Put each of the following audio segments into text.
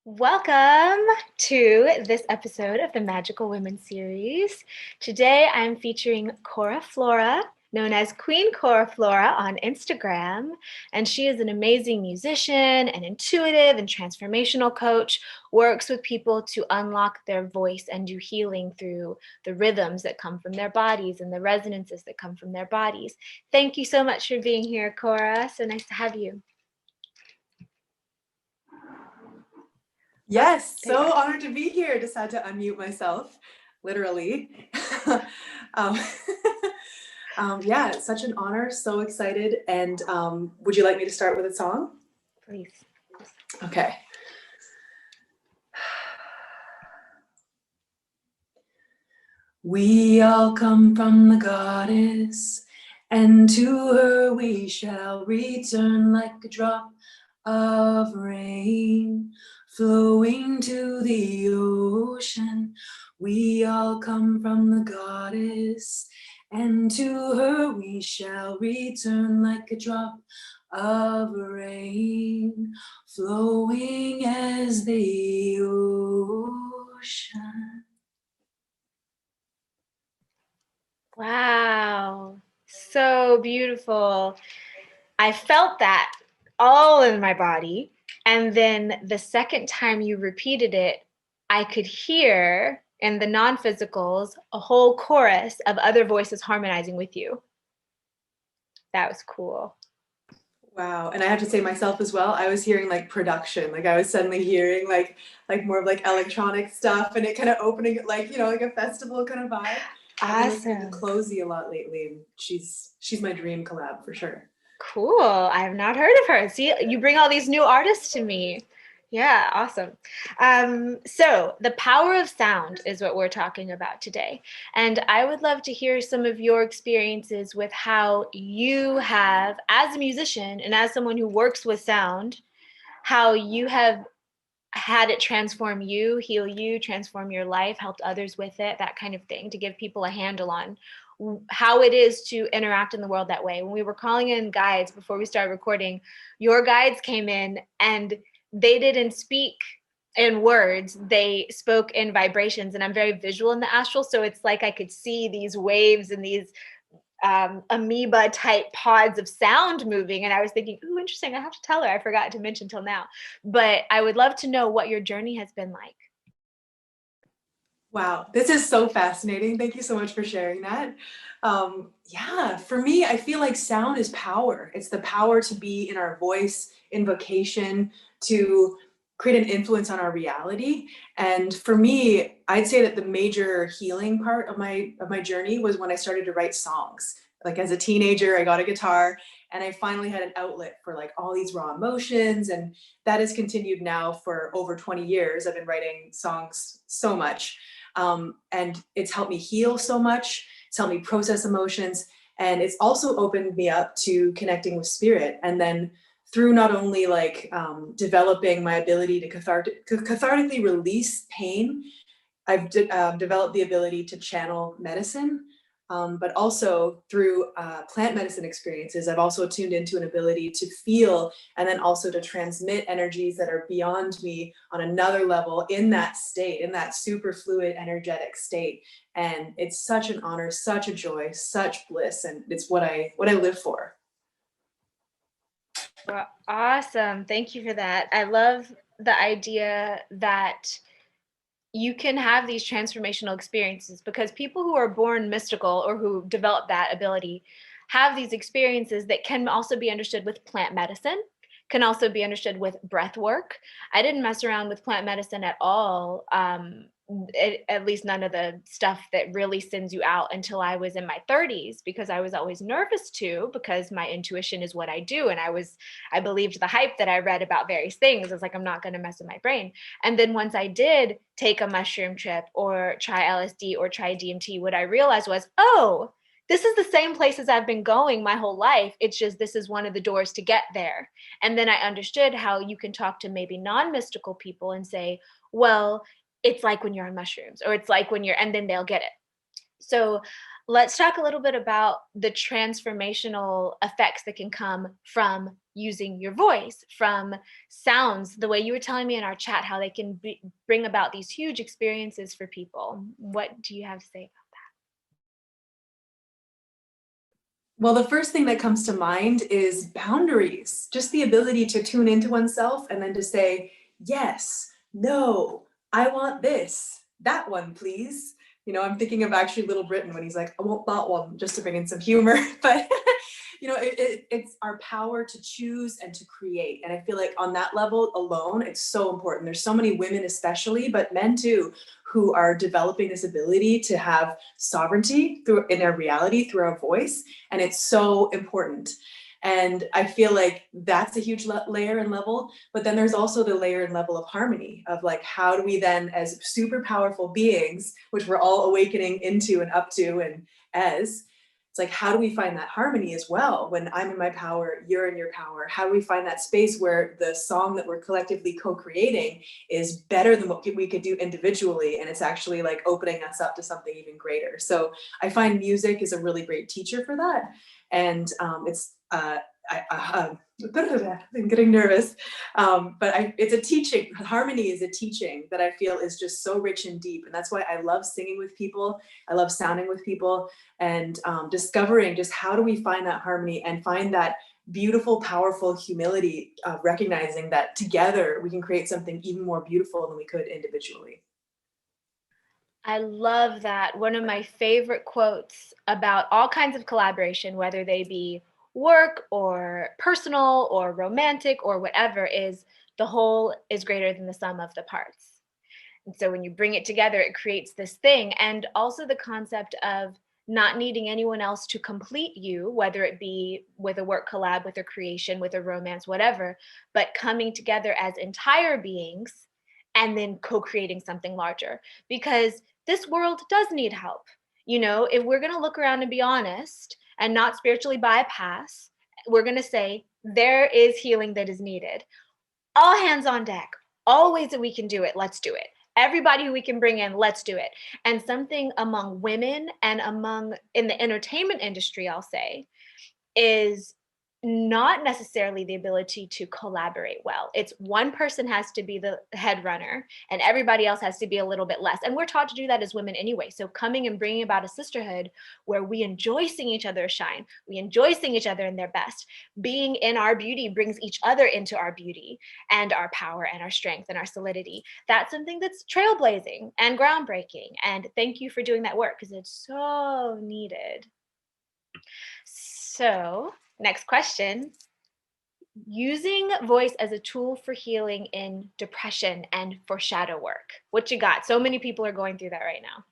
Welcome to this episode of the Magical Women series. Today I'm featuring Cora Flora, known as Queen Cora Flora on Instagram, and she is an amazing musician, an intuitive and transformational coach, works with people to unlock their voice and do healing through the rhythms that come from their bodies and the resonances that come from their bodies. Thank you so much for being here, Cora. So nice to have you. Yes, so honored to be here. Just had to unmute myself, literally. um, yeah, it's such an honor. So excited. And would you like me to start with a song? Please. Okay. We all come from the goddess, and to her we shall return like a drop of rain flowing to the ocean. We all come from the goddess, and to her we shall return like a drop of rain flowing as the ocean. Wow, so beautiful. I felt that all in my body. And then the second time you repeated it, I could hear in the non-physicals a whole chorus of other voices harmonizing with you. That was cool. Wow. And I have to say myself as well, I was hearing like production, like I was suddenly hearing like more of like electronic stuff, and it kind of opening like, you know, like a festival kind of vibe. I've been listening to Closey a lot lately, and she's my dream collab for sure. Cool. I have not heard of her. See, you bring all these new artists to me. Yeah, awesome. So the power of sound is what we're talking about today. And I would love to hear some of your experiences with how you have, as a musician and as someone who works with sound, how you have had it transform you, heal you, transform your life, helped others with it, that kind of thing, to give people a handle on how it is to interact in the world that way. When we were calling in guides before we started recording, your guides came in and they didn't speak in words, they spoke in vibrations. And I'm very visual in the astral, so it's like I could see these waves and these amoeba type pods of sound moving. And I was thinking, ooh, interesting. I have to tell her. I forgot to mention till now. But I would love to know what your journey has been like. Wow, this is so fascinating. Thank you so much for sharing that. Yeah, for me, I feel like sound is power. It's the power to be in our voice, invocation, to create an influence on our reality. And for me, I'd say that the major healing part of my journey was when I started to write songs. Like as a teenager, I got a guitar and I finally had an outlet for like all these raw emotions, and that has continued now for over 20 years. I've been writing songs so much. And it's helped me heal so much. It's helped me process emotions. And it's also opened me up to connecting with spirit. And then through not only like developing my ability to cathartically release pain, I've developed the ability to channel medicine. But also through plant medicine experiences, I've also tuned into an ability to feel and then also to transmit energies that are beyond me on another level in that state, in that super fluid, energetic state. And it's such an honor, such a joy, such bliss, and it's what I live for. Well, awesome. Thank you for that. I love the idea that you can have these transformational experiences, because people who are born mystical or who develop that ability have these experiences that can also be understood with plant medicine, can also be understood with breath work. I didn't mess around with plant medicine at all, at least none of the stuff that really sends you out, until I was in my 30s, because I was always nervous too, because my intuition is what I do. And I believed the hype that I read about various things. I was like, I'm not going to mess with my brain. And then once I did take a mushroom trip or try LSD or try DMT, what I realized was, oh, this is the same places I've been going my whole life. It's just this is one of the doors to get there. And then I understood how you can talk to maybe non-mystical people and say, well, it's like when you're on mushrooms, or it's like when you're, and then they'll get it. So Let's talk a little bit about the transformational effects that can come from using your voice, from sounds, the way you were telling me in our chat, how they can bring about these huge experiences for people. What do you have to say? Well, the first thing that comes to mind is boundaries, just the ability to tune into oneself and then to say, yes, no, I want this, that one, please. I'm thinking of actually Little Britain when he's like, I want that one, just to bring in some humor. But, it's our power to choose and to create. And I feel like on that level alone, it's so important. There's so many women, especially, but men too, who are developing this ability to have sovereignty in their reality through our voice. And it's so important. And I feel like that's a huge layer and level. But then there's also the layer and level of harmony of like, how do we then, as super powerful beings, which we're all awakening into and up to, and it's like, how do we find that harmony as well? When I'm in my power, you're in your power. How do we find that space where the song that we're collectively co-creating is better than what we could do individually, and it's actually like opening us up to something even greater? So I find music is a really great teacher for that. And I'm getting nervous, but it's a teaching. Harmony is a teaching that I feel is just so rich and deep, and that's why I love singing with people. I love sounding with people, and discovering just how do we find that harmony and find that beautiful, powerful humility of recognizing that together we can create something even more beautiful than we could individually. I love that. One of my favorite quotes about all kinds of collaboration, whether they be work or personal or romantic or whatever, is the whole is greater than the sum of the parts. And so when you bring it together, it creates this thing. And also the concept of not needing anyone else to complete you, whether it be with a work collab, with a creation, with a romance, whatever, but coming together as entire beings and then co-creating something larger. Because this world does need help. If we're going to look around and be honest and not spiritually bypass, we're going to say there is healing that is needed. All hands on deck, all ways that we can do it, let's do it. Everybody who we can bring in, let's do it. And something among women and in the entertainment industry, I'll say, is not necessarily the ability to collaborate well. It's one person has to be the head runner and everybody else has to be a little bit less. And we're taught to do that as women anyway. So coming and bringing about a sisterhood where we enjoy seeing each other shine, we enjoy seeing each other in their best. Being in our beauty brings each other into our beauty and our power and our strength and our solidity. That's something that's trailblazing and groundbreaking. And thank you for doing that work because it's so needed. So, next question. Using voice as a tool for healing in depression and for shadow work. What you got? So many people are going through that right now.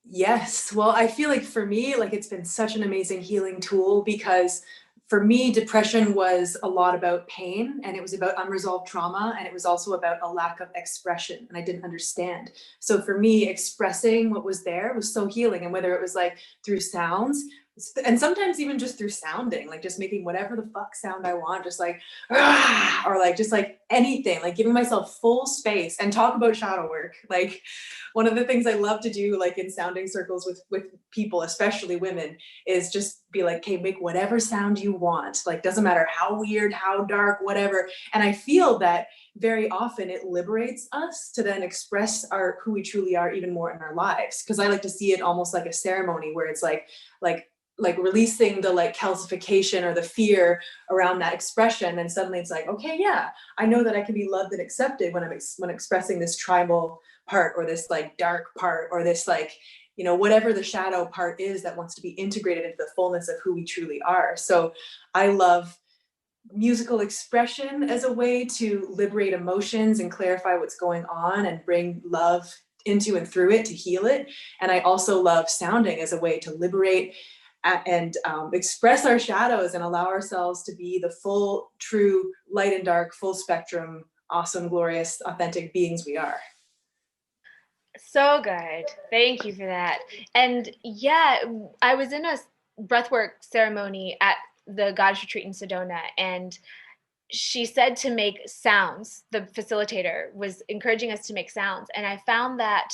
Yes. Well, I feel like for me, like it's been such an amazing healing tool because for me, depression was a lot about pain and it was about unresolved trauma. And it was also about a lack of expression and I didn't understand. So for me, expressing what was there was so healing. And whether it was like through sounds, and sometimes even just through sounding, like just making whatever the fuck sound I want, just like, or like, just like anything, like giving myself full space and talk about shadow work. Like one of the things I love to do, like in sounding circles with people, especially women, is just be like, okay, make whatever sound you want. Like, doesn't matter how weird, how dark, whatever. And I feel that very often it liberates us to then express who we truly are even more in our lives. Because I like to see it almost like a ceremony where it's like releasing the like calcification or the fear around that expression, and suddenly it's like, okay, yeah, I know that I can be loved and accepted when when expressing this tribal part or this like dark part or this like, whatever the shadow part is that wants to be integrated into the fullness of who we truly are. So I love musical expression as a way to liberate emotions and clarify what's going on and bring love into and through it to heal it. And I also love sounding as a way to liberate and express our shadows and allow ourselves to be the full, true, light and dark, full spectrum, awesome, glorious, authentic beings we are. So good. Thank you for that. And yeah, I was in a breathwork ceremony at the Goddess Retreat in Sedona, and she said to make sounds. The facilitator was encouraging us to make sounds. And I found that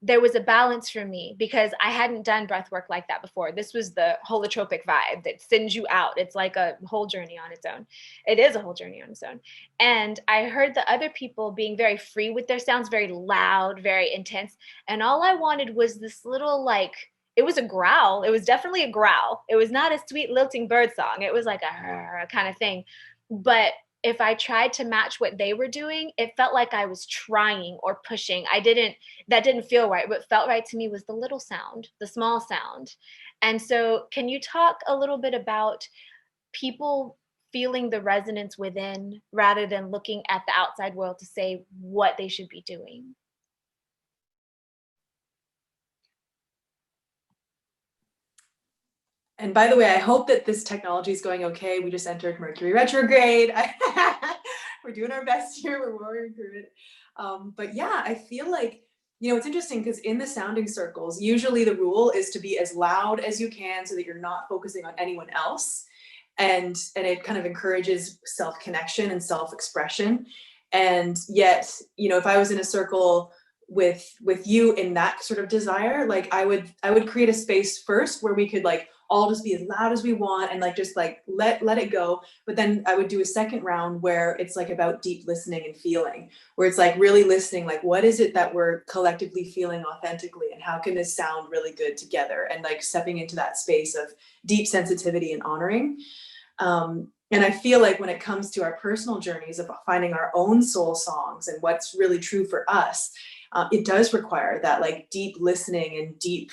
there was a balance for me because I hadn't done breath work like that before. This was the holotropic vibe that sends you out. It's like a whole journey on its own. It is a whole journey on its own. And I heard the other people being very free with their sounds, very loud, very intense. And all I wanted was this little, like, it was a growl. It was definitely a growl. It was not a sweet lilting bird song. It was like a kind of thing. But if I tried to match what they were doing, it felt like I was trying or pushing. That didn't feel right. What felt right to me was the little sound, the small sound. And so, can you talk a little bit about people feeling the resonance within rather than looking at the outside world to say what they should be doing? And by the way, I hope that this technology is going okay. We just entered Mercury retrograde. We're doing our best here. We're working through it. But yeah, I feel like, it's interesting because in the sounding circles, usually the rule is to be as loud as you can so that you're not focusing on anyone else. And it kind of encourages self-connection and self-expression. And yet, if I was in a circle with you in that sort of desire, like I would create a space first where we could like all just be as loud as we want and like just like let it go. But then I would do a second round where it's like about deep listening and feeling, where it's like really listening, like what is it that we're collectively feeling authentically and how can this sound really good together, and like stepping into that space of deep sensitivity and honoring. And I feel like when it comes to our personal journeys of finding our own soul songs and what's really true for us, it does require that like deep listening and deep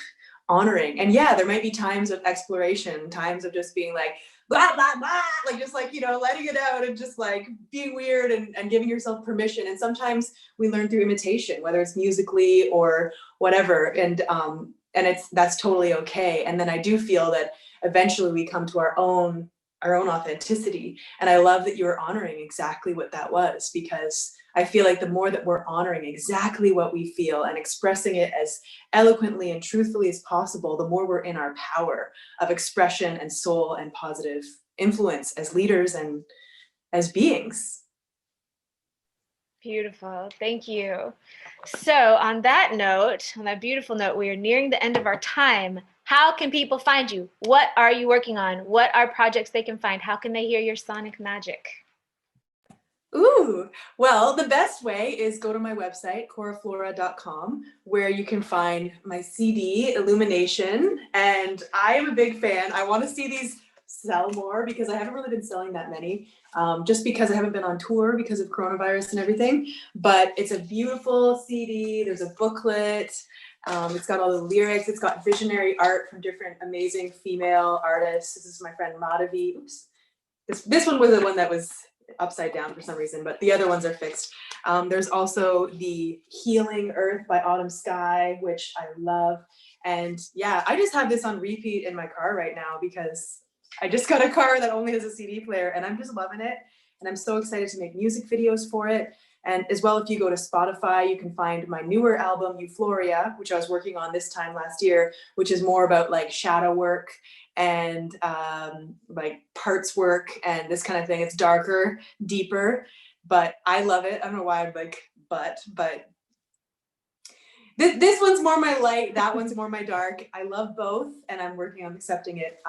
honoring. And yeah, there might be times of exploration, times of just being like, blah, blah, blah, like just like, letting it out and just like being weird and giving yourself permission. And sometimes we learn through imitation, whether it's musically or whatever. And that's totally okay. And then I do feel that eventually we come to our own authenticity. And I love that you were honoring exactly what that was, because I feel like the more that we're honoring exactly what we feel and expressing it as eloquently and truthfully as possible, the more we're in our power of expression and soul and positive influence as leaders and as beings. Beautiful. Thank you. So, on that note, on that beautiful note, we are nearing the end of our time. How can people find you? What are you working on? What are projects they can find? How can they hear your sonic magic? Ooh, well, the best way is go to my website, coraflora.com, where you can find my CD, Illumination. And I am a big fan. I want to see these sell more because I haven't really been selling that many, just because I haven't been on tour because of coronavirus and everything. But it's a beautiful CD. There's a booklet. It's got all the lyrics. It's got visionary art from different amazing female artists. This is my friend Madhavi. Oops. This one was the one that was upside down for some reason, but the other ones are fixed. There's also the Healing Earth by Autumn Sky, which I love. And yeah, I just have this on repeat in my car right now because I just got a car that only has a CD player and I'm just loving it. And I'm so excited to make music videos for it. And as well, if you go to Spotify, you can find my newer album, Euphoria, which I was working on this time last year, which is more about like shadow work and like parts work and this kind of thing. It's darker, deeper, but I love it. I don't know why I'm like, but this one's more my light, that one's more my dark. I love both and I'm working on accepting it.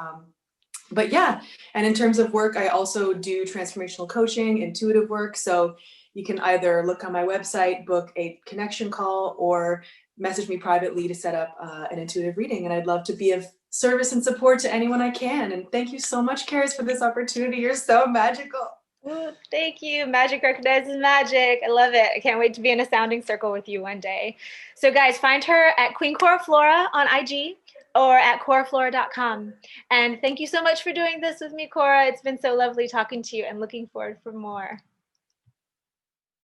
But yeah, and in terms of work, I also do transformational coaching, intuitive work. So you can either look on my website, book a connection call, or message me privately to set up an intuitive reading. And I'd love to be of service and support to anyone I can. And thank you so much, Karis, for this opportunity. You're so magical. Ooh, thank you. Magic recognizes magic. I love it. I can't wait to be in a sounding circle with you one day. So guys, find her at Queen Cora Flora on IG or at coraflora.com. And thank you so much for doing this with me, Cora. It's been so lovely talking to you and looking forward for more.